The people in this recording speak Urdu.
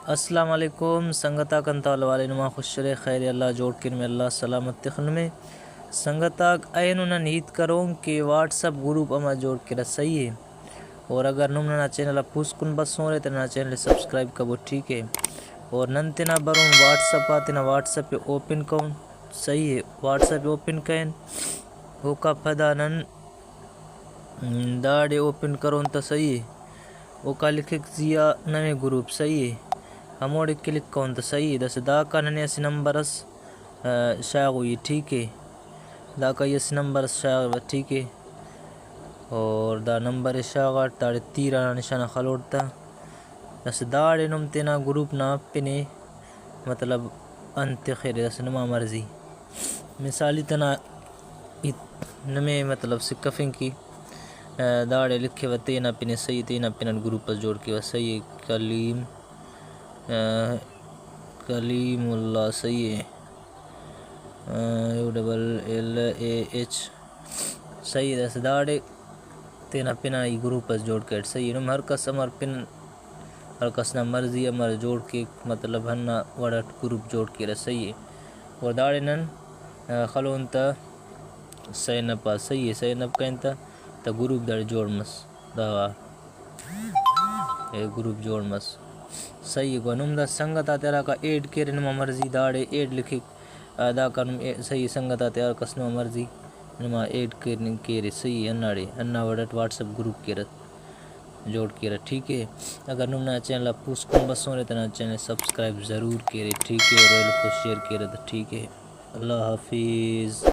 السلام علیکم سنگتا کنتال والے نما خوشرے خیر اللہ جوڑ کر میں اللہ سلامت تخن میں سنگتا اینونا نیت کروں کہ واٹس اپ گروپ اما جوڑ کے صحیح ہے، اور اگر نمنا چینل پوس کن بس ہو رہے تو نا چینل سبسکرائب کرو ٹھیک ہے، اور ننتنا بروں واٹس اپ آتے نا واٹس اپ پہ اوپن کروں صحیح ہے، واٹس اپ اوپن کریں وہ کا پدا نن داڑے اوپن کروں تو صحیح ہے، وہ کا لکھے زیا نئے گروپ صحیح ہے، ہموڑے کلک کروں تو صحیح ہے، دس دا کا ننے اس نمبر اس شاگ ہوئی ٹھیک ہے، دا کا اس نمبر شاگ ٹھیک ہے، اور دا نمبر شاگٹ داڑے تیرہ نشانہ خلوڑتا دس داڑے نم تینا گروپ نا پنے مطلب انتخیر دس نما مرضی مثالی تنا نمے مطلب سکفیں کی داڑے لکھے و تینا پنے صحیح تینا پنے گروپ پر جوڑ کے و صحیح کلیم اللہ صحیح ہے ULLAH صحیح دس داڑے تینا پنا ای گروپ پر جوڑ کے صحیح نم ہر کس امر پن ہر کس نا مرضی امر جوڑ کے مطلب ہننا وڑٹ گروپ جوڑ کے صحیح ہے، اور داڑے نن خلون تا سین اپ صحیح ہے، سین اپ کہیں تا گروپ داڑے جوڑ مس دا گروپ جوڑ مس صحیح ہے، نم دا سنگتا تیرا کا ایڈ کرے نما مرضی داڑے ایڈ لکھے دا کا نم صحیح سنگتا تیرا کس نما مرضی نما ایڈ کرنے کے صحیح اناڑے انا وڑٹ واٹس اپ گروپ کے جوڑ کے ٹھیک ہے، اگر نم نا چینل پوس کن بس ہو رہے تو نا چینل سبسکرائب ضرور کرے ٹھیک ہے، اور ویل کو شیئر کرے تو ٹھیک ہے، اللہ حافظ۔